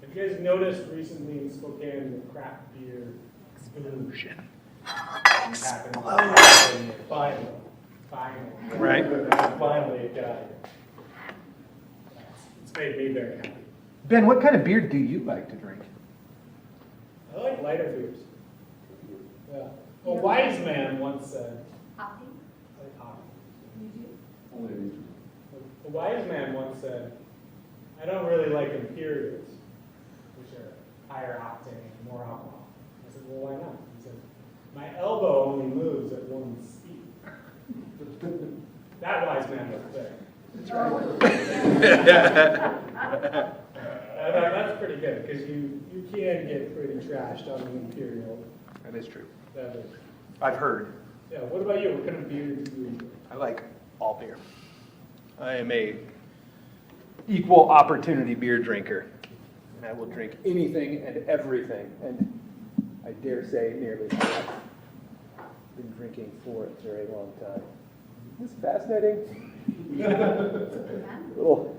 Have you guys noticed recently in Spokane the craft beer explosion? Finally. Right. Finally it got here. It's made me very happy. Ben, what kind of beer do you like to drink? I like lighter beers. Yeah. A wise man once said, Hoppy? I like hoppy. You do? Only A wise man once said, I don't really like imperials, which are higher octane, more alcohol. I said, well, why not? He said, my elbow only moves at one speed. That wise man was there. That's right. I thought that's pretty good, because you can get pretty trashed on an imperial. That is true. That is. I've heard. Yeah, what about you? What kind of beer do you enjoy? I like all beer. I am a equal opportunity beer drinker. And I will drink anything and everything. And I dare say nearly all. I've been drinking for a very long time. This is fascinating. Little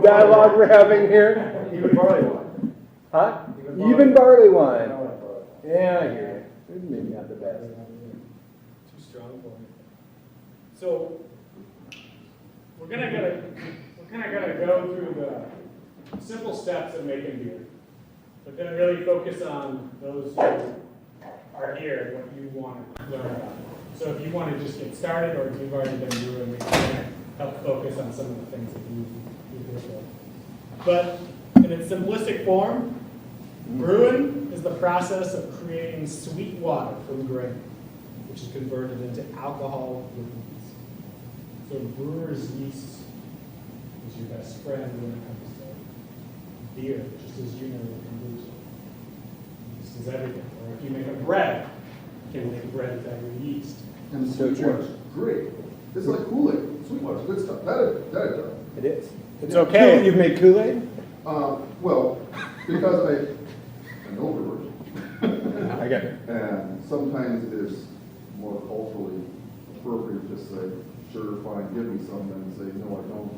dialogue we're having here. Even barley wine. Huh? Even Even barley I wine. don't like barley. Yeah, I hear you. It's maybe not the best. Too strong for me. So we're kind of gonna go through the simple steps of making beer, but then really focus on those who are here and what you want to learn about. So if you want to just get started, or if you've already been brewing, we can help focus on some of the things that you do for. But in its simplistic form, brewing is the process of creating sweet water from grain, which is converted into alcohol with yeast. So brewer's yeast is your best friend when it comes to beer, just as you know with kombucha. Yeast is everything. Or if you make a bread, you can make bread without your yeast. And So sweet true. water's great. It's like Kool-Aid. Sweet water's good stuff. That it does. It is. It's okay. You've made Kool-Aid? Well, because I know brewers. I get it. And sometimes it is more culturally appropriate to say, sure, fine, give me some, than say, no, I don't.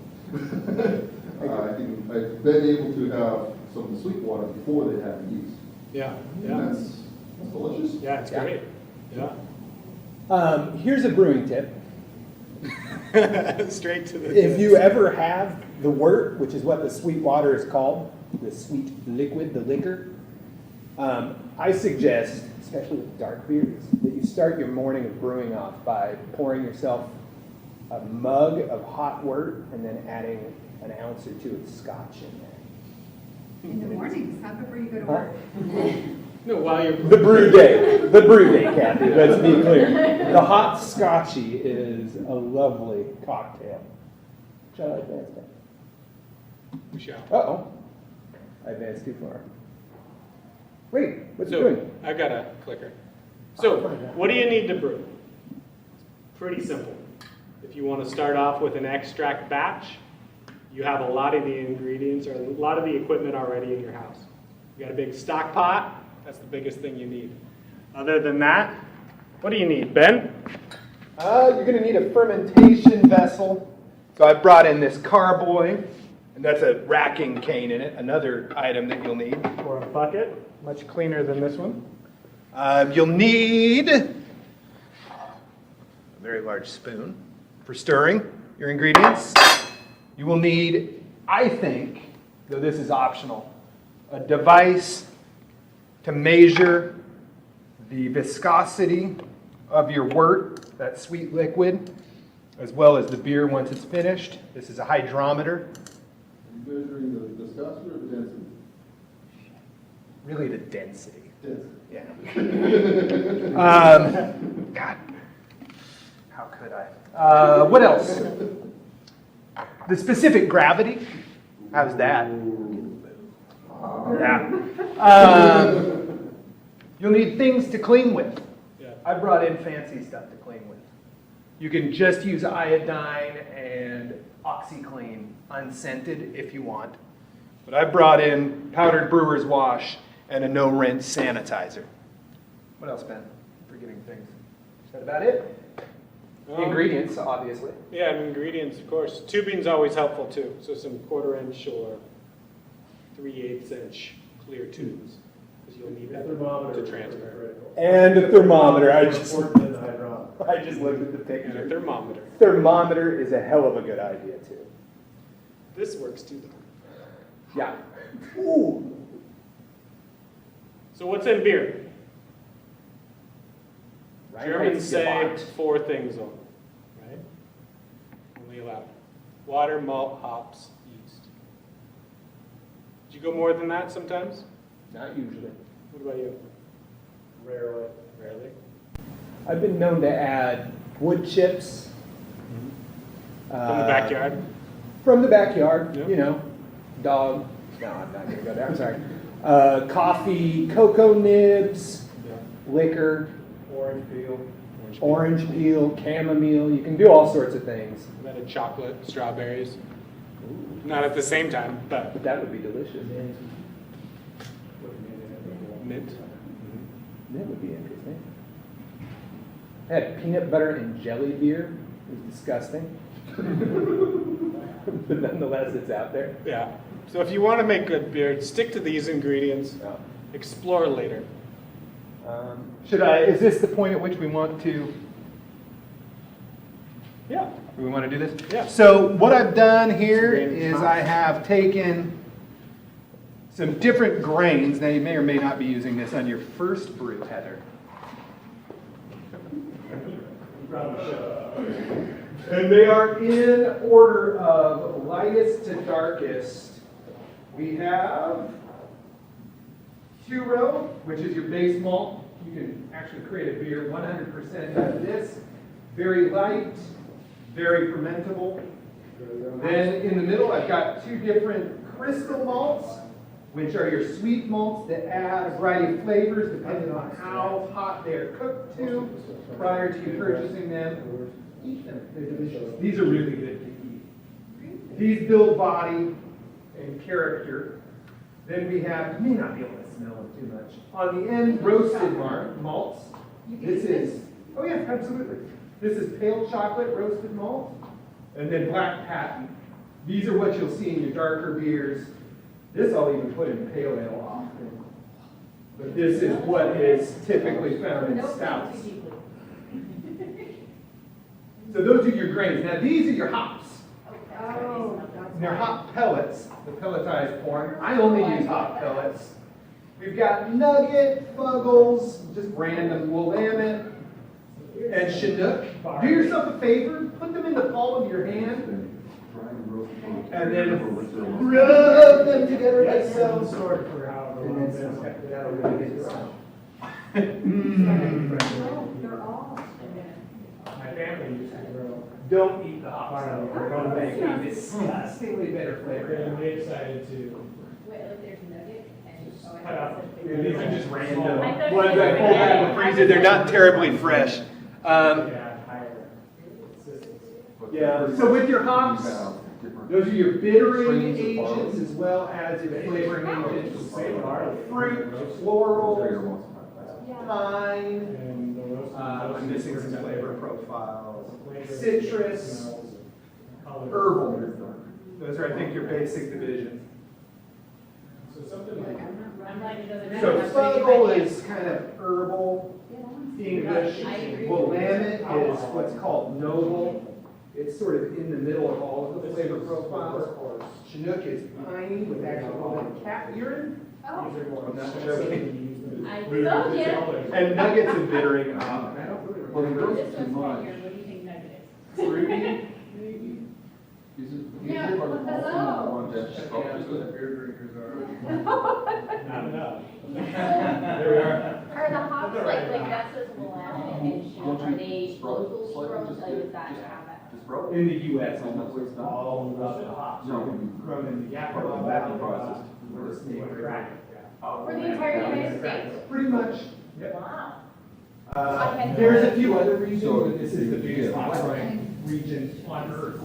I've been able to have some sweet water before they had the yeast. Yeah, And that's delicious. Yeah, it's great. Yeah. Here's a brewing tip. Straight to the. If you ever have the wort, which is what the sweet water is called, the sweet liquid, the liquor, I suggest, especially with dark beers, that you start your morning of brewing off by pouring yourself a mug of hot wort and then adding an ounce or two of scotch in there. In the mornings, not before you go to Huh? work. No, while you're. The brew day, Kathy, let's be clear. The hot scotchy is a lovely cocktail. Shall I advance that? We shall. Uh-oh. I advanced too far. Wait, what's it So, doing? I've got a clicker. So, what do you need to brew? It's pretty simple. If you want to start off with an extract batch, you have a lot of the ingredients or a lot of the equipment already in your house. You got a big stock pot, that's the biggest thing you need. Other than that, what do you need, Ben? You're going to need a fermentation vessel. So I brought in this carboy, and that's a racking cane in it, another item that you'll need. Or a bucket, much cleaner than this one. You'll need a very large spoon for stirring your ingredients. You will need, I think, though this is optional, a device to measure the viscosity of your wort, that sweet liquid, as well as the beer once it's finished. This is a hydrometer. Are you measuring the viscosity or the density? Really the density. Density. Yeah. God, how could I? What else? The specific gravity. How's that? Yeah. You'll need things to clean with. Yeah. I brought in fancy stuff to clean with. You can just use iodine and OxyClean unscented if you want. But I brought in powdered brewer's wash and a no-rinse sanitizer. What else, Ben? I'm forgetting things. Is that about it? Ingredients, obviously. Yeah, and ingredients, of course. Tubing's always helpful too. So some 1/4 inch or 3/8 inch clear tubes, because you'll need that Thermometer to transfer. And a thermometer, I just Important than the hydrometer. I just looked at the And a picture. thermometer. Thermometer is a hell of a good idea too. This works too, though. Yeah. Ooh. So what's in beer? Germans say Reinheitsgebot. 4 things only, right? Only allowed. Water, malt, hops, yeast. Do you go more than that sometimes? Not usually. What about you? Rarely. Rarely. I've been known to add wood chips. From the backyard? From the backyard, Yeah. you know, dog. No, I'm not gonna go there. I'm sorry. Coffee, cocoa nibs, liquor, Orange peel. orange peel, chamomile. You can do all sorts of things. That a chocolate, strawberries. Not at the same time, but But that would be delicious. mint. That would be interesting. I had peanut butter and jelly beer. It was disgusting. But nonetheless, it's out there. Yeah. So if you want to make good beer, stick to these ingredients. Yeah. Explore later. Is this the point at which we want to? Yeah. We want to do this? Yeah. So what I've done here is I have taken some different grains. Now you may or may not be using this on your first brew, Heather. Probably should. And they are in order of lightest to darkest. We have 2-row, which is your base malt. You can actually create a beer 100% out of this. Very light, very fermentable. Then in the middle, I've got 2 different crystal malts, which are your sweet malts that add a variety of flavors depending on how hot they're cooked to prior to you purchasing them. Eat them, they're delicious. These are really good to eat. These build body and character. Then we have, you may not be able to smell them too much. On the end, roasted malts. This is, oh yeah, absolutely. This is pale chocolate roasted malt. And then black patent. These are what you'll see in your darker beers. This I'll even put in pale ale often. But this is what is typically found in stouts. So those are your grains. Now these are your hops. Oh, And they're hop pellets, the pelletized corn. I only use hop pellets. We've got Nugget, Fuggles, just random Willamette, and Chinook. Do yourself a favor, put them in the palm of your hand, and then rub them together like so. Sort for how And then some- that'll really get some. they're all. My family used to grow. Don't eat the hops. They're going to make a disgustingly better They're flavor. gonna be excited to Wait, look, there's Nugget and. cut out. These are just random I thought ones you I were pulled out of the gonna- freezer. They're not terribly fresh. Yeah, higher consistency. Yeah. So with your hops, those are your bittering agents as well as your flavoring agents. Fruit, floral, pine. And the roasted. I'm missing some flavor profiles. Flavor, Citrus, smells, colors. herbal. Those are, I think, your basic divisions. So something like. I'm like, it doesn't So matter. Fuggle is kind of herbal, English. I agree. Willamette is what's called noble. It's sort of in the middle of all of the flavor profiles. Chinook is piney with actually a little bit of cat urine. Oh, I'm not joking. I told you. And nuggets and bittering. And I don't really Well, remember. This one's right here, what do you think Nugget is? Fruity, maybe? Yeah, hello. Not enough. There we are. Are the hops like that says Willamette and Chinook, are they locally grown, like is that how that? In the U.S., almost all of the hops No. are grown in the Yakima Valley. Where the snake crack. For the entire United States? Pretty much. Yep. Wow. There's a few other regions, So but this is the biggest yeah. hot growing region on Earth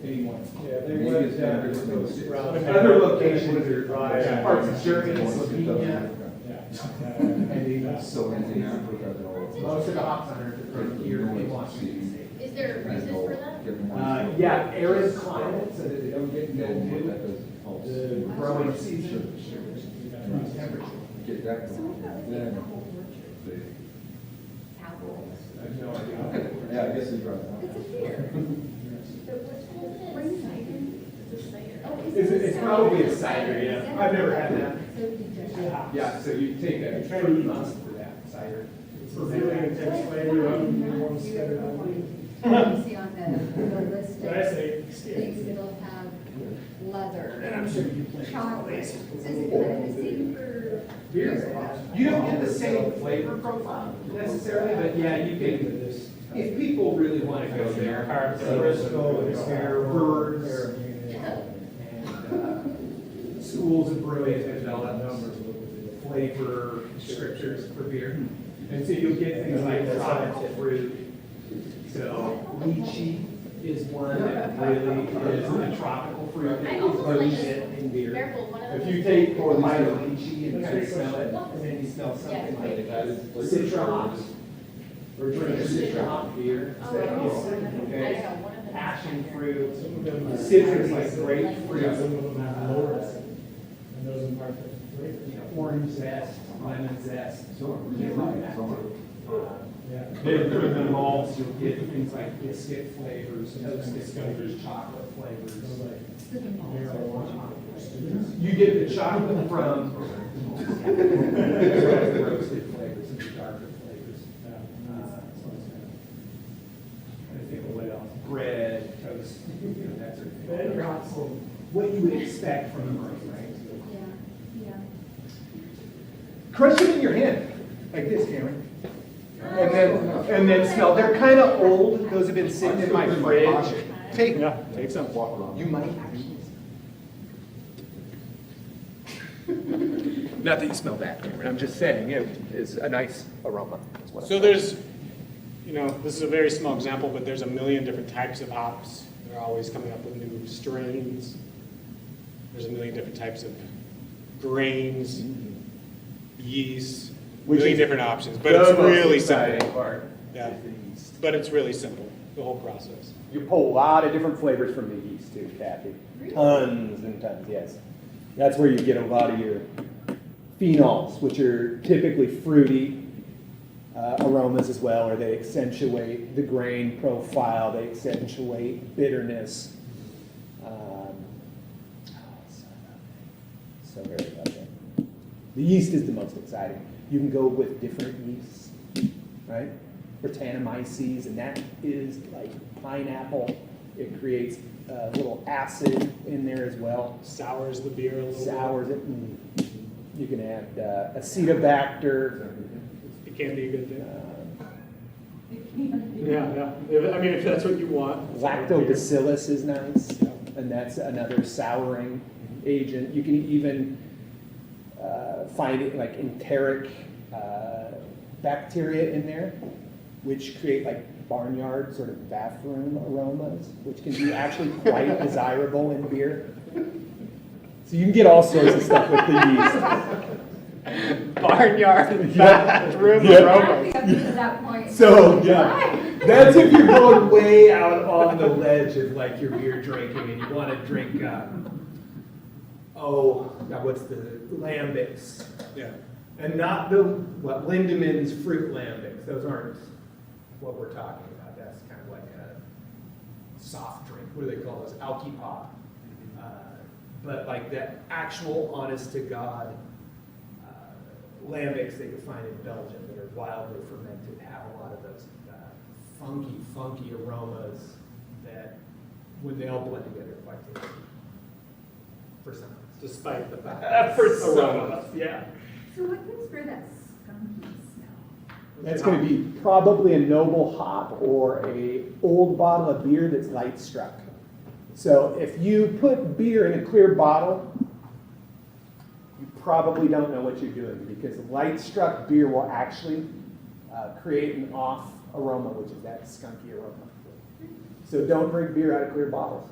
anymore. Yeah, they Maybe would, it's not good for those those around- around. Other locations are dry. parts of Germany, Slovenia, Yeah. and even So in Africa, most of the hops on Earth are grown here. They want to be safe. Is there a reason for that? Yeah, arid climate so that they don't get mildew. The growing season. Get that going. Cowboys. I have no idea. Yeah, I guess they drive. It's a beer. Spring cider. Oh, is It's, it it's cider? probably a cider, yeah. I've never had that. So you just. Yeah, so you take that fruit must for that cider. It's a really intense flavor. You see on the list What I of say, things, it'll have leather, and I'm sure you play. chocolate. Is it kind of the same for Beer. You don't get the same flavor profile necessarily, but yeah, you can, if people really want to go there, Frisco and Birds and schools of brewing have developed flavor descriptors for beer. And so you'll get things like tropical fruit. So lychee is one that really is a tropical fruit that I is almost like used this. in beer. Careful, one of If those. you take a bite of lychee and kind of smell it, and then you smell something like citra hops, or drink a citra hop beer, Oh, that I know, is, one of okay, them. passion fruit, Some of them are- citrus like grapefruit, Some of them have lowers, and those impart the flavor. orange zest, lemon zest. Yeah. Then for the malts, you'll get things like biscuit flavors, toasted flavors, chocolate flavors. You get the chocolate from the roasted flavors and the darker flavors. I think of what else? Bread, toast, that sort of thing. What you would expect from a bread, right? Yeah, yeah. Crush them in your hand, like this, Cameron. And then smell. They're kind of old. Those have been sitting in my fridge. Take some. Walk around. You might actually. Not that you smell bad, Cameron. I'm just saying it is a nice aroma. Is what I'm So saying. there's, this is a very small example, but there's a million different types of hops. They're always coming up with new strains. There's a million different types of grains, yeast, Which million is different options, but the it's most really exciting simple. part. Yeah. is the yeast. But it's really simple, the whole process. You pull a lot of different flavors from the yeast too, Kathy. Tons and tons, yes. That's where you get a lot of your phenols, which are typically fruity aromas as well, or they accentuate the grain profile, they accentuate bitterness. So very about that. The yeast is the most exciting. You can go with different yeasts, right? Brettanomyces, and that is like pineapple. It creates a little acid in there as well. Sours the beer a little bit. Sours it. You can add acetobacter. It can be a good thing. uh, Yeah. If that's what you want. Lactobacillus is nice, Yeah. and that's another souring agent. You can even find it like enteric bacteria in there, which create like barnyard sort of bathroom aromas, which can be actually quite desirable in beer. So you can get all sorts of stuff with the yeast. Barnyard bathroom Yeah. aroma. I think I've been to that point. So, yeah, that's if you're going way out on the ledge of like your beer drinking and you want to drink, what's the lambics? Yeah. And not the, Lindemann's fruit lambics. Those aren't what we're talking about. That's kind of like a soft drink. What do they call those? Alky pop. But like the actual honest to God lambics that you find in Belgium that are wildly fermented have a lot of those funky aromas that when they all blend together are quite tasty. For some of us. Despite the fact. For some of us, yeah. So what gives for that skunky smell? That's going to be probably a noble hop or a old bottle of beer that's light struck. So if you put beer in a clear bottle, you probably don't know what you're doing because light struck beer will actually create an off aroma, which is that skunky aroma. So don't drink beer out of clear bottles.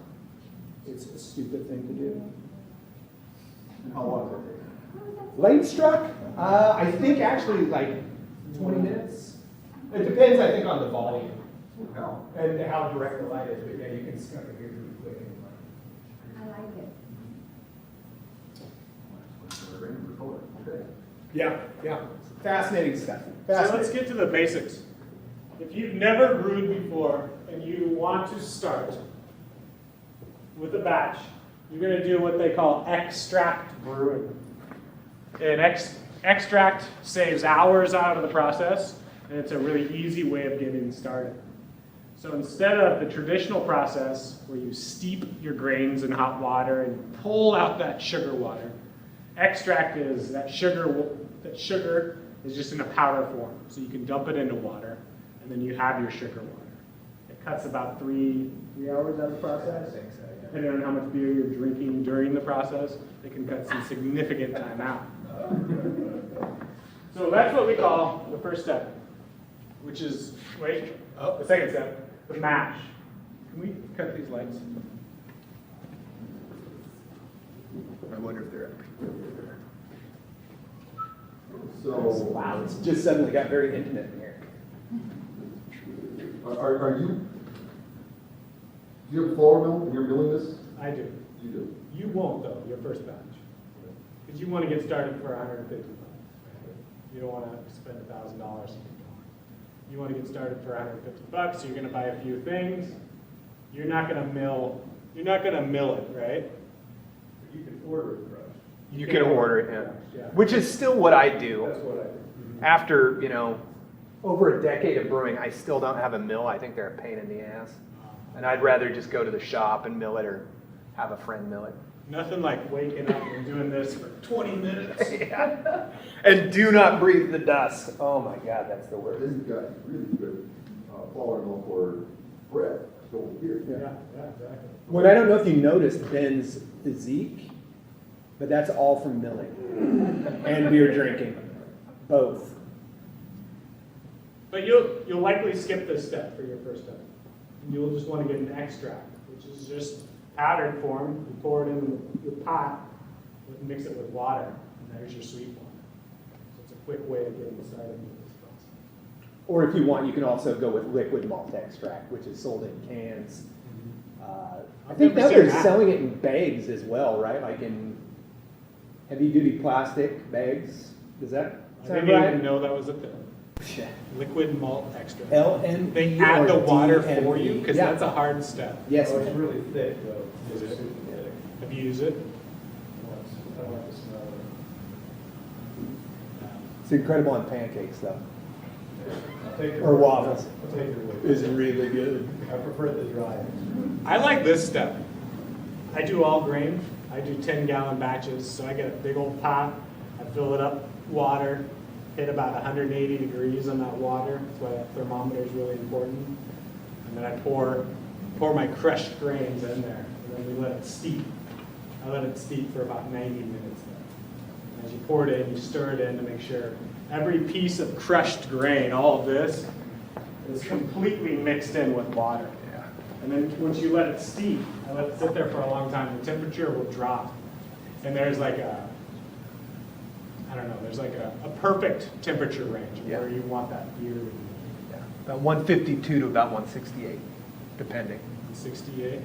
It's a stupid thing to do. How long does it take? Light struck, I think actually like 20 minutes. It depends, I think, on the volume and how direct the light is. But yeah, you can skunk a beer pretty quick anyway. I like it. Yeah, yeah. Fascinating stuff. So let's Fascinating. get to the basics. If you've never brewed before and you want to start with a batch, you're going to do what they call extract brewing. And extract saves hours out of the process, and it's a really easy way of getting started. So instead of the traditional process where you steep your grains in hot water and pull out that sugar water, extract is that sugar is just in a powder form. So you can dump it into water, and then you have your sugar water. It cuts about 3 hours out of the process. Depending on how much beer you're drinking during the process, it can cut some significant time out. So that's what we call the first step, which is, the second step, the mash. Can we cut these lights? I wonder if they're up. So, Wow, it's just suddenly got very intimate in here. are you, do you have a flour mill and you're milling this? I do. You do. You won't though, your first batch. Because you want to get started for $150. You don't want to spend $1,000. You want to get started for $150, so you're going to buy a few things. You're not going to mill it, right? You can order it fresh. You can order it, Yeah. which is still what I do. That's what I do. After, over a decade of brewing, I still don't have a mill. I think they're a pain in the ass. And I'd rather just go to the shop and mill it or have a friend mill it. Nothing like waking up and doing this for 20 minutes. Yeah. And do not breathe the dust. Oh my God, that's the worst. This has got really good flour mill for bread, so here. Yeah, exactly. What I don't know if you noticed Ben's physique, but that's all from milling and beer drinking, both. But you'll likely skip this step for your first step. You'll just want to get an extract, which is just powdered form. You pour it in the pot, mix it with water, and there's your sweet water. So it's a quick way of getting started with this process. Or if you want, you can also go with liquid malt extract, which is sold in cans. I think now they're selling it in bags as well, right? Like in heavy-duty plastic bags. Does that I sound didn't right? even know that was a thing. Liquid malt extract. LME They add the or water DME. for you because Yeah. that's a hard step. Yes. Oh, it's really thick though. Is it? Super thick. Have you used it? I don't like the smell of It's incredible on pancakes, though. it. I'll take your Or word. waffles. I'll take your word. It's really good. I prefer the dry. I like this step. I do all grain. I do 10-gallon batches. So I get a big old pot. I fill it up water, hit about 180 degrees on that water. That's why that thermometer is really important. And then I pour my crushed grains in there. And then we let it steep. I let it steep for about 90 minutes there. And as you pour it in, you stir it in to make sure every piece of crushed grain, all of this, is completely mixed in with water. And then once you let it steep, and let it sit there for a long time, the temperature will drop. And there's like there's like a perfect temperature range of where you want that beer to be. Yeah. About 152 to about 168, depending. 68.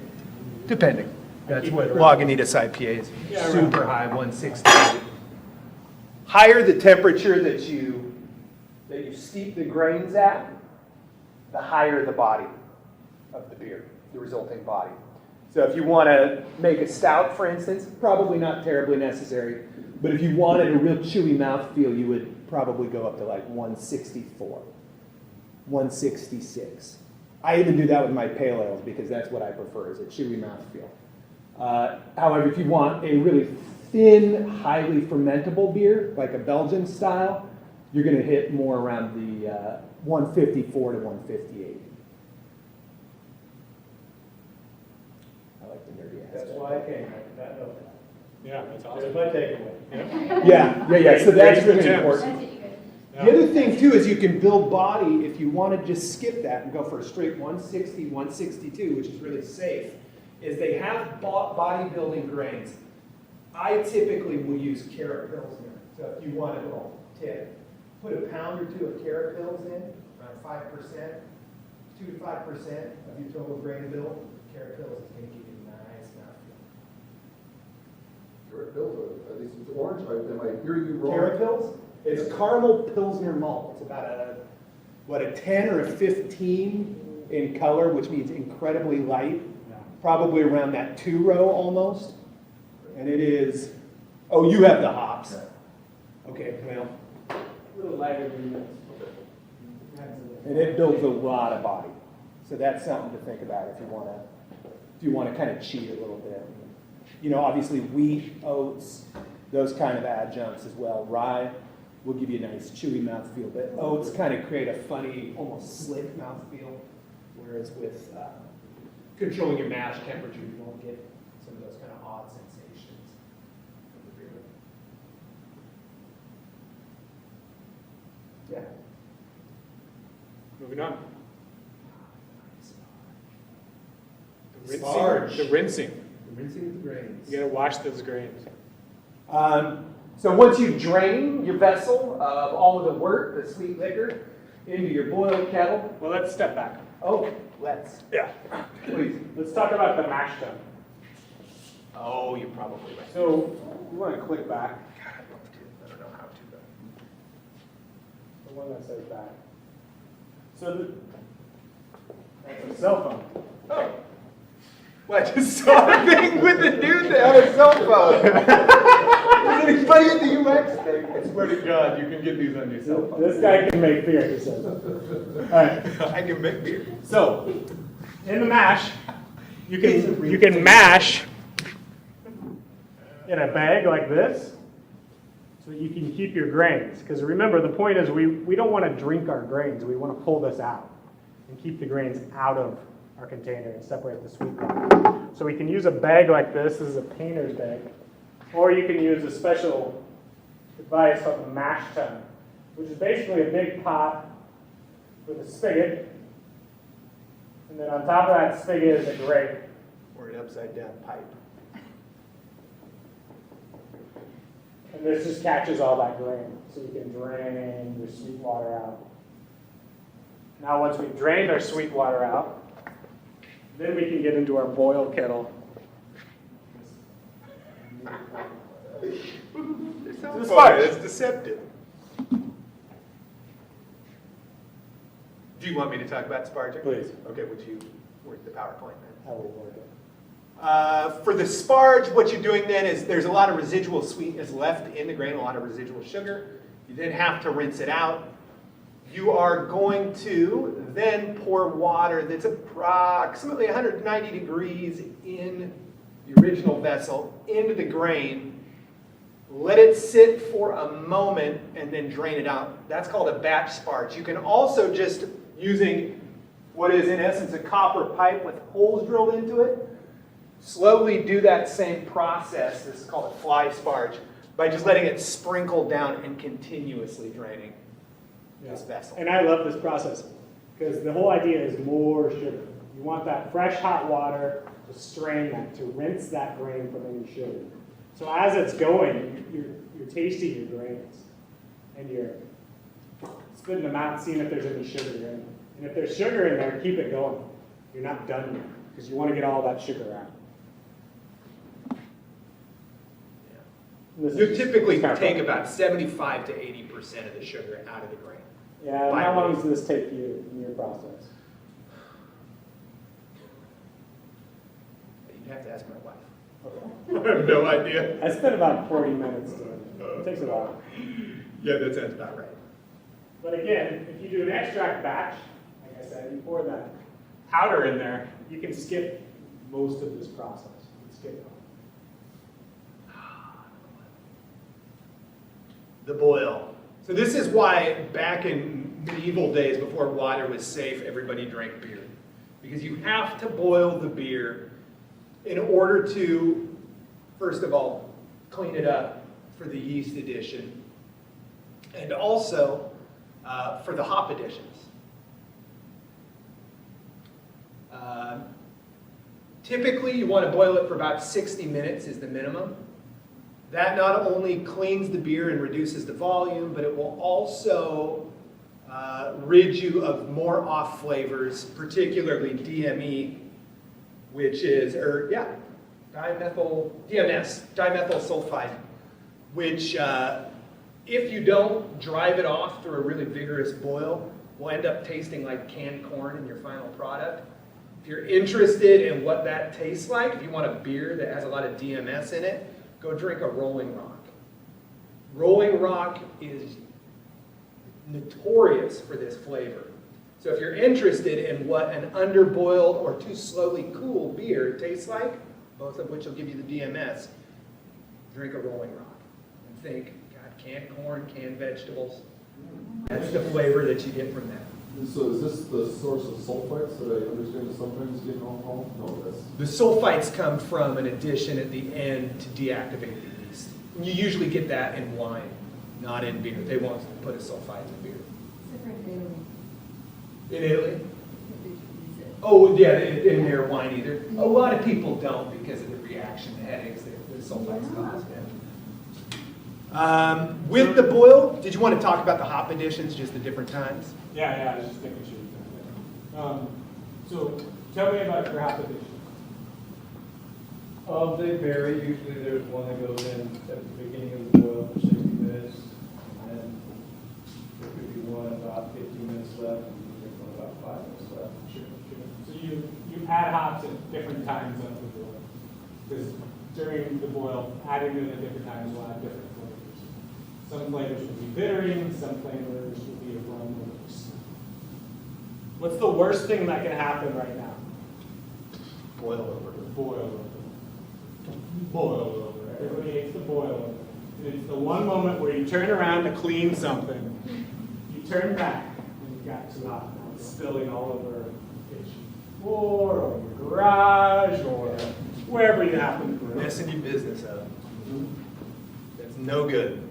Depending. That's keep what it around. Lagunitas IPA is. Yeah, around Super there. high, 168. Higher the temperature that you steep the grains at, the higher the body of the beer, the resulting body. So if you want to make a stout, for instance, probably not terribly necessary. But if you wanted a real chewy mouthfeel, you would probably go up to like 164, 166. I even do that with my pale ales because that's what I prefer, is a chewy mouthfeel. However, if you want a really thin, highly fermentable beer, like a Belgian style, you're going to hit more around the 154 to 158. I like the nerdy aspect. That's why I came, that note. Yeah, that's There's awesome. my takeaway. Yeah. So that's Great really tips. important. That's what you guys. The other thing too is you can build body if you want to just skip that and go for a straight 160, 162, which is really safe, is they have bodybuilding grains. I typically will use carrot pilsner. So if you want a little tip, put a pound or two of carrot pills in, around 5%, 2 to 5% of your total grain bill. Carrot pills is going to give you a nice mouthfeel. Carrot pills, at least it's orange, am I hearing you wrong? Carrot pills? It's caramel Pilsner malt. It's about a 10 or a 15 in color, which means incredibly light. Probably around that 2-row almost. And it is, oh, you have the hops. Okay, well, A little lighter than this. and it builds a lot of body. So that's something to think about if you want to kind of cheat a little bit. You know, obviously wheat, oats, those kind of adjuncts as well. Rye will give you a nice chewy mouthfeel, but oats kind of create a funny, almost slick mouthfeel, whereas with controlling your mash temperature, you won't get some of those kind of odd sensations from the beer. Yeah. Moving on. The Sparge. rinsing. The rinsing. Rinsing of the grains. You gotta wash those grains. So once you drain your vessel of all of the wort, the sweet liquor, into your boiled kettle. Well, let's step back. Oh, let's. Yeah. Please. Let's talk about the mash tun. Oh, you're probably right. So, you wanna click back, God, I'd love to. I don't know how to, though. the one that says back. So that's a cell phone. Oh. Well, I just saw a thing with the dude that had a cell phone. Is anybody at the UX thing? I swear to God, you can get these on your cell phone. This guy can make beer, he says. All right, I can make beer. so, in the mash, you can mash in a bag like this, so you can keep your grains. Because remember, the point is we don't want to drink our grains, we want to pull this out and keep the grains out of our container and separate the sweet water. So we can use a bag like this. This is a painter's bag. Or you can use a special device called the mash tun, which is basically a big pot with a spigot. And then on top of that spigot is a grate. Or an upside down pipe. And this just catches all that grain. So you can drain your sweet water out. Now once we've drained our sweet water out, then we can get into our boil kettle. That's fine. That's deceptive. Do you want me to talk about sparging? Please. Okay, would you work the PowerPoint then? How will work it? For the sparge, what you're doing then is there's a lot of residual sweetness left in the grain, a lot of residual sugar. You then have to rinse it out. You are going to then pour water that's approximately 190 degrees in the original vessel into the grain. Let it sit for a moment and then drain it out. That's called a batch sparge. You can also just using what is in essence a copper pipe with holes drilled into it, slowly do that same process. This is called a fly sparge, by just letting it sprinkle down and continuously draining this vessel. And I love this process because the whole idea is more sugar. You want that fresh hot water to strain that, to rinse that grain from any sugar. So as it's going, you're tasting your grains and you're spitting them out, seeing if there's any sugar in them. And if there's sugar in there, keep it going. You're not done yet because you want to get all that sugar out. This You is typically kind of take fun. about 75 to 80% of the sugar out of the grain. Yeah, and how long does this take you in your process? You'd have to ask my wife. Okay. I have no idea. I spent about 40 minutes doing it. It takes a while. Yeah, that sounds about right. But again, if you do an extract batch, like I said, you pour that powder in there, you can skip most of this process. You can skip it. The boil. So this is why back in medieval days, before water was safe, everybody drank beer. Because you have to boil the beer in order to, first of all, clean it up for the yeast addition, and also for the hop additions. Typically, you want to boil it for about 60 minutes is the minimum. That not only cleans the beer and reduces the volume, but it will also rid you of more off flavors, particularly DME, which is, DMS, dimethyl sulfide, which if you don't drive it off through a really vigorous boil, will end up tasting like canned corn in your final product. If you're interested in what that tastes like, if you want a beer that has a lot of DMS in it, go drink a Rolling Rock. Rolling Rock is notorious for this flavor. So if you're interested in what an underboiled or too slowly cooled beer tastes like, both of which will give you the DMS, drink a Rolling Rock and think, God, canned corn, canned vegetables. That's the flavor that you get from that. So is this the source of sulfites that I understand is sometimes get in alcohol? No, that's. The sulfites come from an addition at the end to deactivate the yeast. You usually get that in wine, not in beer. They won't put a sulfite in beer. Different daily. In Italy? If they use it. Oh, yeah, in their wine either. A lot of people don't because of the reaction, the headaches that the sulfites cause. With the boil, did you want to talk about the hop additions, just the different times? Yeah, I was just thinking you were so tell me about your hop addition. They vary. Usually there's one that goes in at the beginning of the boil for 60 minutes. And then there could be one about 15 minutes left, and there's one about 5 minutes left. Sure. So you add hops at different times of the boil. Because during the boil, adding them at different times will add different flavors. Some flavors will be bittering, some flavors will be aromas. What's the worst thing that can happen right now? Boil over. Boil over. Boil over. Everybody hates the boil over. And it's the one moment where you turn around to clean something, you turn back, and you've got some hot now spilling all over the kitchen floor, or your garage, or wherever you happen to be. Messing your business up. That's no good.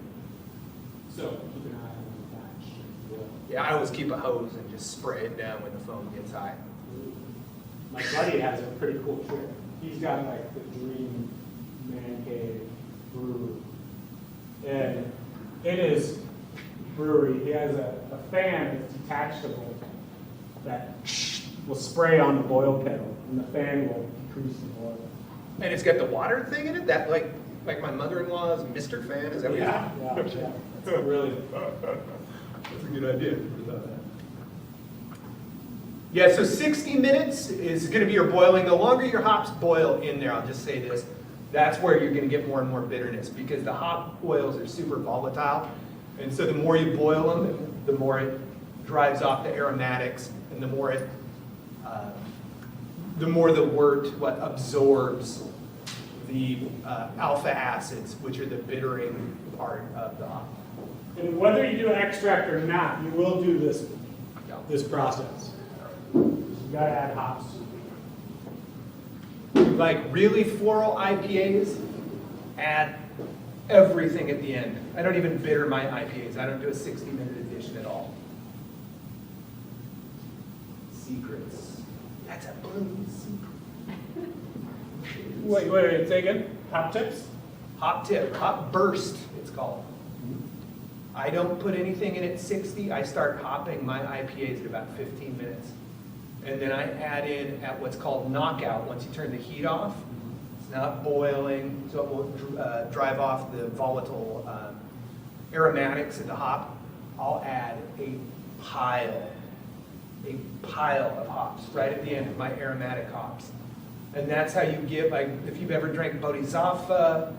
So keep an eye on the batch. Yeah, I always keep a hose and just spray it down when the foam gets high. My buddy has a pretty cool trick. He's got like the dream man cave brewery. And in his brewery, he has a fan that's detachable that will spray on the boil kettle, and the fan will decrease the boil. And it's got the water thing in it? That like my mother-in-law's Mr. fan? Is that what Yeah. It's really. That's a good idea. Yeah, so 60 minutes is going to be your boiling. The longer your hops boil in there, I'll just say this, that's where you're going to get more and more bitterness because the hop oils are super volatile. And so the more you boil them, the more it drives off the aromatics and the more the wort absorbs the alpha acids, which are the bittering part of the hop. And whether you do extract or not, you will do this process. You gotta add hops. Like really floral IPAs, add everything at the end. I don't even bitter my IPAs. I don't do a 60-minute addition at all. Secrets. That's a blue secret. Wait, say again? Hop tips? Hop tip, hop burst, it's called. I don't put anything in at 60. I start hopping my IPAs at about 15 minutes. And then I add in at what's called knockout once you turn the heat off. It's not boiling, so it will drive off the volatile aromatics of the hop. I'll add a pile of hops right at the end of my aromatic hops. And that's how you get, like, if you've ever drank Bodhisattva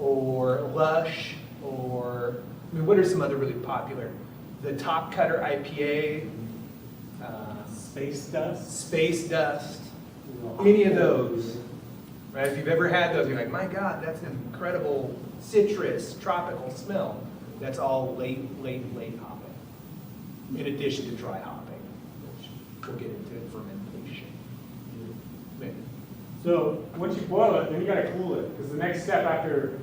or Lush or, I mean, what are some other really popular? The Top Cutter IPA, Space Dust, any of those, right? If you've ever had those, you're like, my God, that's an incredible citrus, tropical smell. That's all late hopping, in addition to dry hopping, which we'll get into fermentation. So once you boil it, then you gotta cool it, because the next step after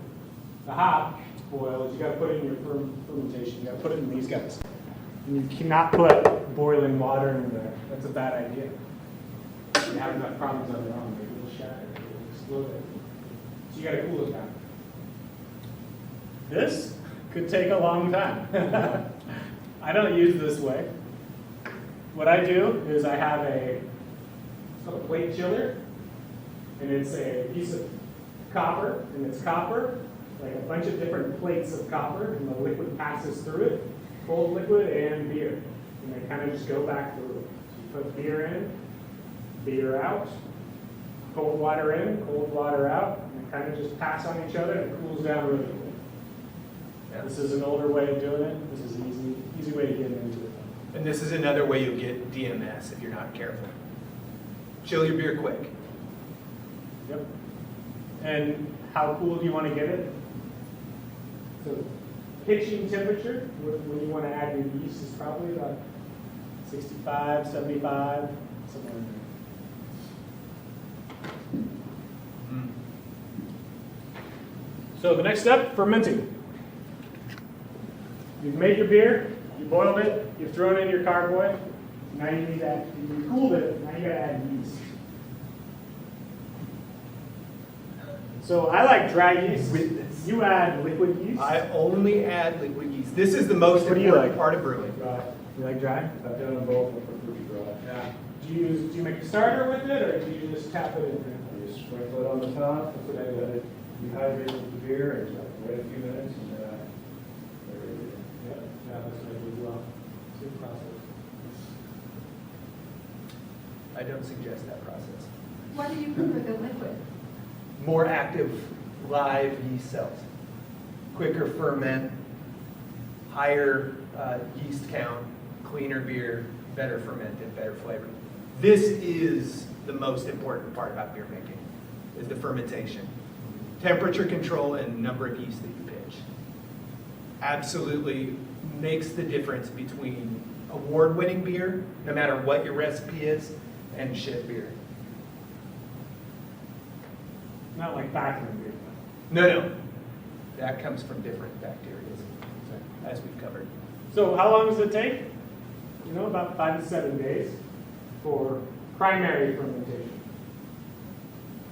the hop boil is you gotta put it in your fermentation. You gotta put it in these guys. And you cannot put boiling water in there. That's a bad idea. You have enough problems on your own. Maybe it'll shatter, it'll explode. So you gotta cool it down. This could take a long time. I don't use this way. What I do is I have it's called a plate chiller, and it's a piece of copper, and it's copper like a bunch of different plates of copper, and the liquid passes through it, cold liquid and beer. And they kind of just go back through it. So you put beer in, beer out, cold water in, cold water out, and they kind of just pass on each other and it cools down really quick. This is an older way of doing it. This is an easy way to get into it. And this is another way you'll get DMS if you're not careful. Chill your beer quick. Yep. And how cool do you want to get it? So pitching temperature, when you want to add your yeast, is probably about 65, 75, somewhere in there. So the next step, fermenting. You've made your beer, you boiled it, you've thrown it in your carboy. Now you need that, you cooled it, now you gotta add yeast. So I like dry yeast. You add liquid yeast. I only add liquid yeast. This is the most What do you important like? part of brewing. Dry. You like dry? I've done them both, I prefer dry. Yeah. Do you make a starter with it, or do you just tap it in there? I just sprinkle it on the top, that's what I let it dehydrate with the beer, and just wait a few minutes, and then there it is. Yeah, that's what I do as well. Good process. I don't suggest that process. Why do you prefer the liquid? More active live yeast cells. Quicker ferment, higher yeast count, cleaner beer, better fermented, better flavored. This is the most important part about beer making, is the fermentation. Temperature control and number of yeast that you pitch. Absolutely makes the difference between award-winning beer, no matter what your recipe is, and shit beer. Not like bathroom beer. No. That comes from different bacteria, as we've covered. So how long does it take? You know, about 5 to 7 days for primary fermentation.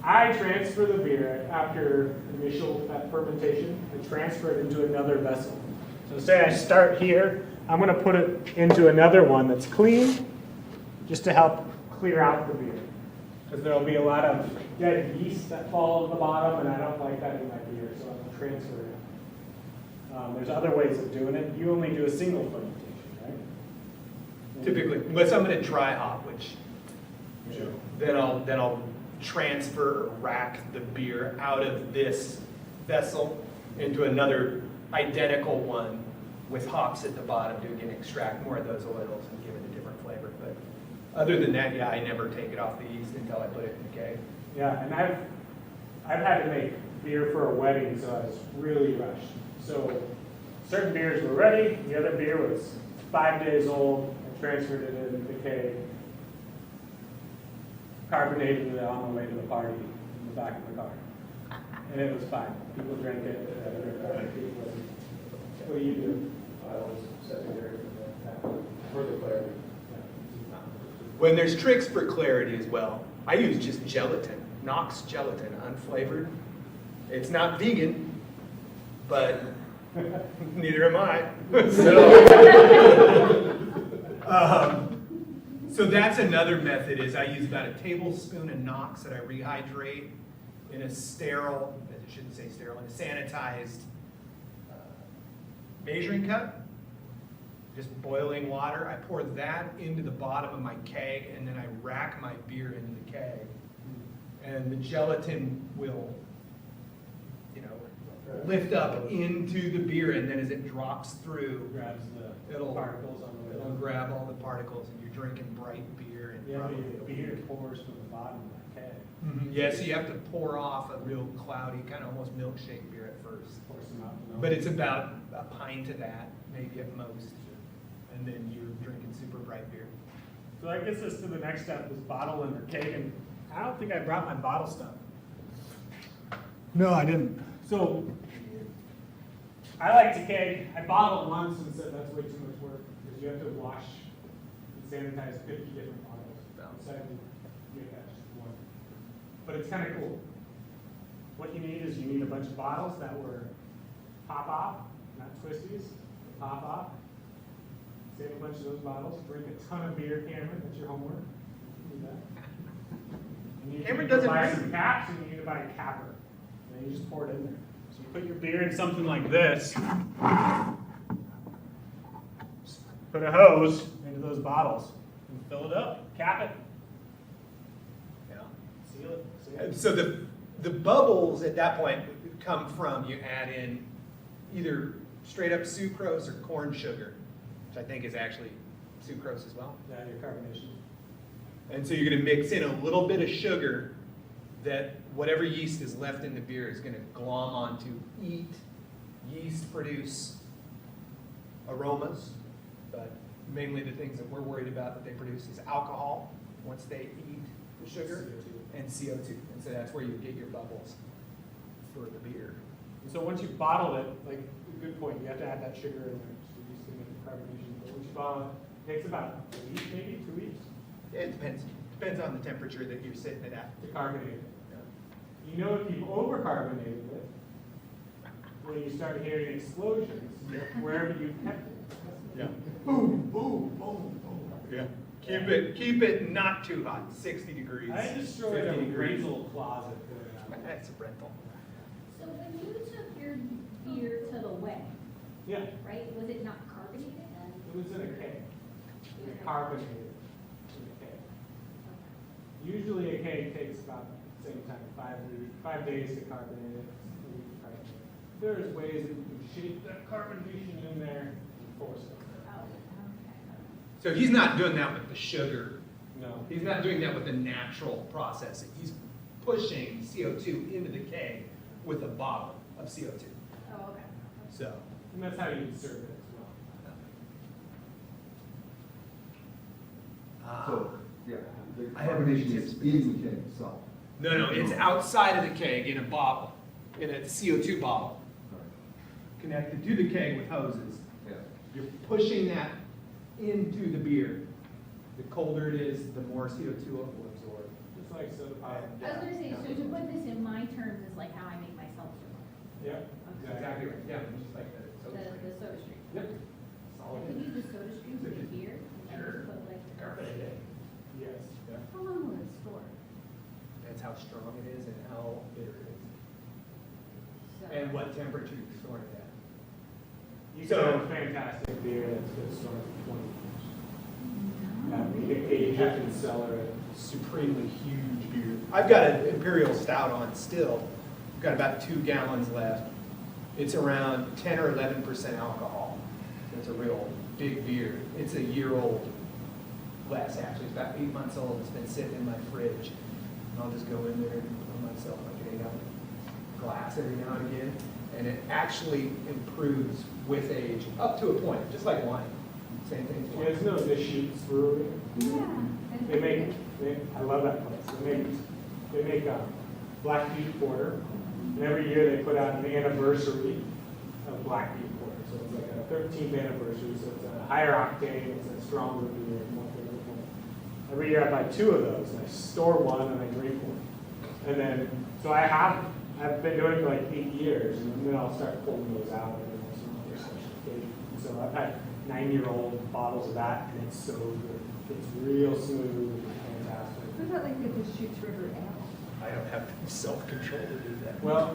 I transfer the beer after initial fermentation. I transfer it into another vessel. So say I start here, I'm going to put it into another one that's clean, just to help clear out the beer. Because there will be a lot of dead yeast that fall at the bottom, and I don't like that in my beer, so I'll transfer it. There's other ways of doing it. You only do a single fermentation, right? Typically, unless I'm going to dry hop, which then I'll transfer or rack the beer out of this vessel into another identical one with hops at the bottom to again extract more of those oils and give it a different flavor. But other than that, yeah, I never take it off the yeast until I put it in the keg. Yeah, and I've had to make beer for a wedding, so I was really rushed. So certain beers were ready, the other beer was 5 days old. I transferred it into the keg, carbonated it on the way to the party in the back of the car, and it was fine. People drank it. What do you do? I always secondary for the clarity. When there's tricks for clarity as well, I use just gelatin, Knox gelatin, unflavored. It's not vegan, but neither am I. So that's another method is I use about a tablespoon of Knox that I rehydrate in a sterile, I shouldn't say sterile, in a sanitized measuring cup. Just boiling water. I pour that into the bottom of my keg and then I rack my beer into the keg. And the gelatin will, lift up into the beer, and then as it drops through, Grabs the it'll particles on the way it'll down. grab all the particles, and you're drinking bright beer. And Yeah, probably the beer pours from the bottom of the keg. Yeah, so you have to pour off a real cloudy, kind of almost milkshake beer at first. Pour some out. But it's about a pint of that, maybe at most. And then you're drinking super bright beer. So that gets us to the next step, is bottle and or keg, and I don't think I brought my bottle stuff. No, I didn't. So, I like to keg, I bottle once and said that's way too much work, because you have to wash and sanitize 50 different bottles. Instead, you get that just one. But it's kind of cool. What you need is you need a bunch of bottles that were pop off, not twisties, pop off. Save a bunch of those bottles, drink a ton of beer, Cameron, that's your homework. You need that. And you Cameron need to doesn't buy drink. some caps, and you need to buy a capper. And then you just pour it in there. So you put your beer in something like this. Put a hose into those bottles and fill it up, cap it, Yeah. seal it. So the bubbles at that point come from, you add in either straight up sucrose or corn sugar, which I think is actually sucrose as well. Yeah, your carbonation. And so you're gonna mix in a little bit of sugar that whatever yeast is left in the beer is gonna glom onto, eat. Yeast produce aromas, but mainly the things that we're worried about that they produce is alcohol once they eat the sugar, and CO2. And so that's where you get your bubbles for the beer. And so once you bottle it, like, good point, you have to add that sugar in there, so you used to make the carbonation. But once you bottle it, it takes about a week, maybe 2 weeks It depends on the temperature that you're sitting it at. to carbonate it. You know if you've over-carbonated it, when you start hearing explosions wherever you've kept it. Yeah. Boom, boom, boom, boom. Yeah. Keep it not too hot, 60 degrees. I destroyed 50 a degrees. rental closet doing that. That's a rental. So when you took your beer to the wedding, Yeah, right, was it not carbonated then? it was in a keg. It was carbonated in a keg. Usually a keg takes about the same time, 5 days to carbonate it. a week to carbonate it. There's ways that you can shape that carbonation in there and force it. Oh, okay. So he's not doing that with the sugar. No. He's not doing that with the natural processing. He's pushing CO2 into the keg with a bottle of CO2. Oh, okay. So, And that's how you serve it as well. So, yeah, the I have carbonation tips. is in the keg itself. no, it's outside of the keg in a bottle, in a CO2 bottle, connected to the keg with hoses. Yeah. You're pushing that into the beer. The colder it is, the more CO2 it will absorb. Just like soda pop. I was gonna say, so to put this in my terms is like how I make my seltzer. Yeah, Exactly right. Yeah, just like that. The soda stream. Yep. I can use the soda stream for the beer, and Sure. just put like. Carbonated. Yes. How long will it store? That's how strong it is and how bitter it is. So- And what temperature you store it at. You So- can have a fantastic beer that's good stored for 20 years. You can age it and cellar it. Supremely huge beer. I've got an Imperial Stout on still. I've got about 2 gallons left. It's around 10 or 11% alcohol. So it's a real big beer. It's a year old. Less actually, it's about 8 months old. It's been sitting in my fridge. And I'll just go in there and pour myself like an 8-ounce glass every now and again. And it actually improves with age up to a point, just like wine. Same thing. You guys know the Shoots Brewery? Yeah. I love that place. They make Black Beef Porter, and every year they put out an anniversary of Black Beef Porter. So it's like a 13th anniversary, so it's a higher octane, it's a stronger beer, more flavorful. Every year I buy 2 of those, and I store one and I drink one. And then, so I've been doing it for like 8 years, and then I'll start pulling those out every once in a while for special occasions. So I've had 9-year-old bottles of that, and it's so good. It's real smooth and fantastic. What about like the Deschutes River Ale? I don't have self-control to do that. Well,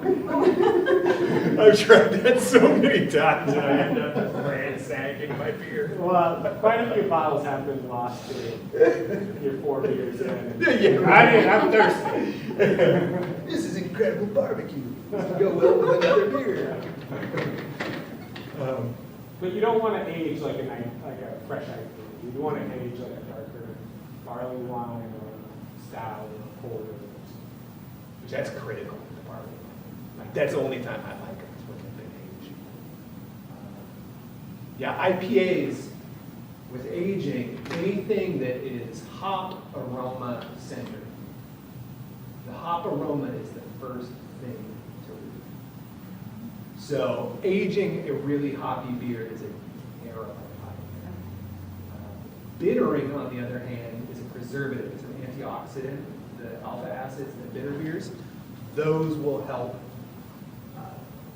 I've tried that so many times and I end up just ransacking my beer. well, quite a few bottles have been lost to your 4 beers in. Yeah. I'm thirsty. This is incredible barbecue. This would go well with another beer. But you don't want to age like a fresh IPA. You want to age like a darker barley wine or stout or porter. That's critical to the barley. That's the only time I like them, is when they've been aged. Yeah, IPAs, with aging, anything that is hop aroma centered. The hop aroma is the first thing to leave. So aging a really hoppy beer is an era of hoppy. Bittering, on the other hand, is a preservative. It's an antioxidant. The alpha acids in the bitter beers, those will help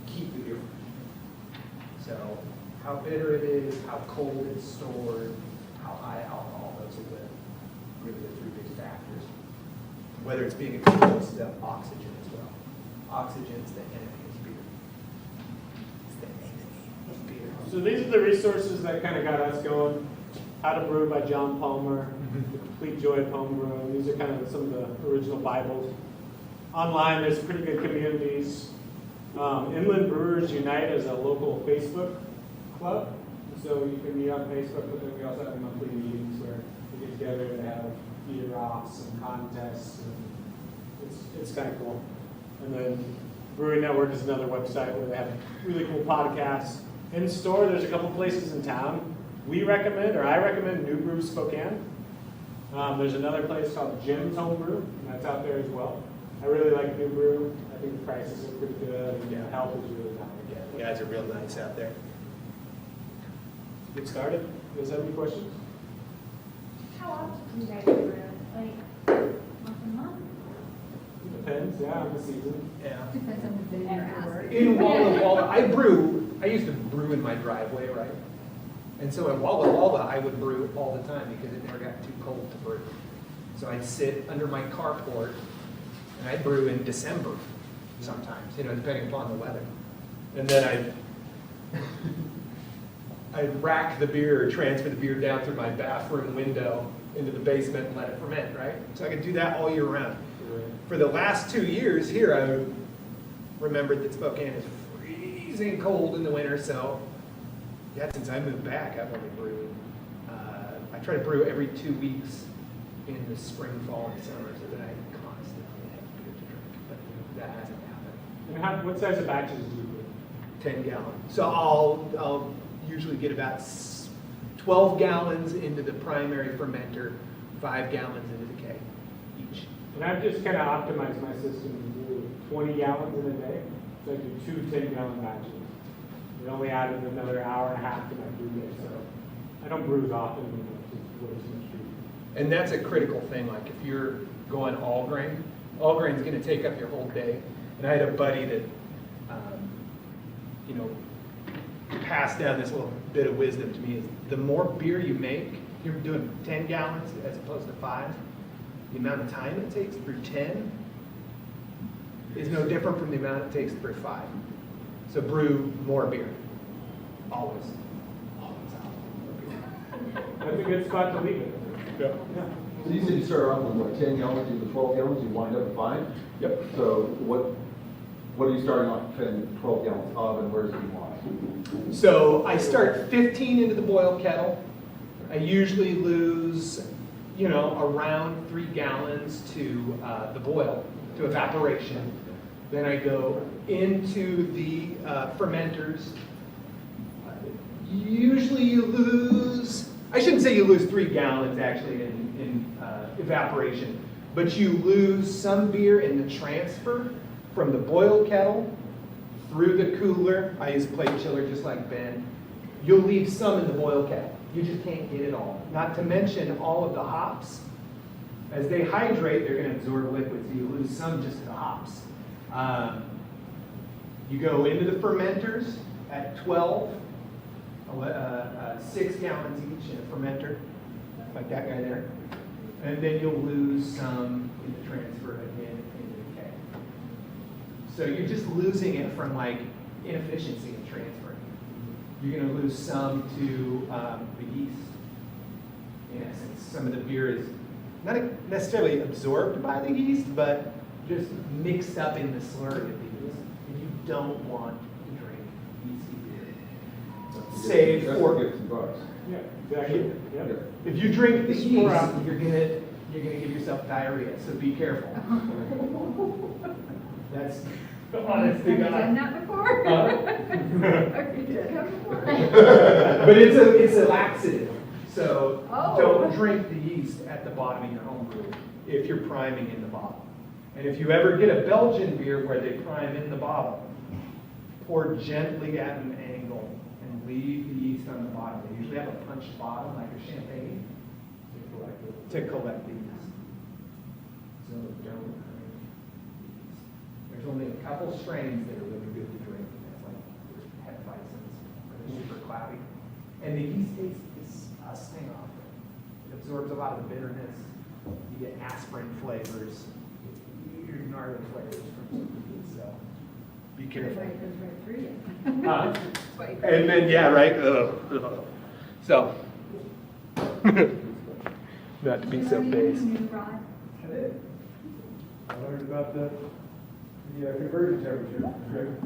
keep the beer fresh. So how bitter it is, how cold it's stored, how high alcohol, those are really the 3 big factors. Whether it's being exposed to oxygen as well. Oxygen is the enemy of beer. So these are the resources that kind of got us going. How to Brew by John Palmer, The Complete Joy of Homebrewing. These are kind of some of the original Bibles. Online, there's pretty good communities. Inland Brewers Unite is a local Facebook club. So you can meet on Facebook, but then we also have monthly meetings where we get together and have beer offs and contests. And it's kind of cool. And then Brewing Network is another website where they have really cool podcasts. In store, there's a couple places in town. I recommend New Brew Spokane. There's another place called Jim's Homebrew, and that's out there as well. I really like New Brew. I think the prices are pretty good, and the help is really nice. Yeah, the guys are real nice out there. Get started. You guys have any questions? How often do you guys brew? Like, once a month? Depends, yeah, on the season. Yeah. Depends on the day you're work. In Walla Walla, I used to brew in my driveway, right? And so in Walla Walla, I would brew all the time because it never got too cold to brew. So I'd sit under my carport and I'd brew in December sometimes, depending upon the weather. And then I'd rack the beer or transfer the beer down through my bathroom window into the basement and let it ferment, right? So I could do that all year round. For the last 2 years here, I remembered that Spokane is freezing cold in the winter, so yeah, since I moved back, I've only brewed. I try to brew every 2 weeks in the spring, fall, and summer, so that I constantly have beer to drink. But that hasn't happened. And what size of batches do you brew? 10 gallons. So I'll usually get about 12 gallons into the primary fermenter, 5 gallons into the keg each. And I've just kind of optimized my system to do 20 gallons in a day. So I do 2 10-gallon batches. It only added another hour and a half to my brew day, so I don't brew as often, just way too much food. And that's a critical thing. Like if you're going all grain's going to take up your whole day. And I had a buddy that, passed down this little bit of wisdom to me: is the more beer you make, if you're doing 10 gallons as opposed to 5, the amount of time it takes through 10 is no different from the amount it takes through 5. So brew more beer. Always. That's a good spot to leave it. Yeah. So you said you started off with 10 gallons, you 12 gallons, you wind up at 5? Yep. So what are you starting off 10, 12 gallons of, and where's the wine? So I start 15 into the boil kettle. I usually lose, around 3 gallons to the boil, to evaporation. Then I go into the fermenters. Usually you lose, I shouldn't say you lose 3 gallons actually in evaporation, but you lose some beer in the transfer from the boil kettle through the cooler. I use a plate chiller just like Ben. You'll leave some in the boil kettle. You just can't get it all. Not to mention all of the hops. As they hydrate, they're going to absorb liquid, so you lose some just to the hops. You go into the fermenters at 12, 6 gallons each in a fermenter, like that guy there. And then you'll lose some in the transfer again into the keg. So you're just losing it from inefficiency in transferring. You're going to lose some to the yeast. In essence, some of the beer is not necessarily absorbed by the yeast, but just mixed up in the slurry of the yeast. And you don't want to drink yeasty beer. Save That's for $50. Yeah, exactly. Yep. if you drink the Just yeast, pour out. you're gonna give yourself diarrhea. So be careful. That's honest to Have you done God. that before? Huh? Have you done that before? But it's a laxative. So Oh. don't drink the yeast at the bottom of your home brew if you're priming in the bottle. And if you ever get a Belgian beer where they prime in the bottle, pour gently at an angle and leave the yeast on the bottom. They usually have a punched bottom like a champagne to collect the yeast. So don't. There's only a couple strains that are really good to drink. That's like Hefeweizens, they're super cloudy. And the yeast tastes disgusting off it. It absorbs a lot of the bitterness. You get aspirin flavors, weird gnarly flavors from some of these. So Be careful. Right, goes right through you. Huh? And then, yeah, right, so. Not to be so base. New rod. I did. I learned about the conversion temperature.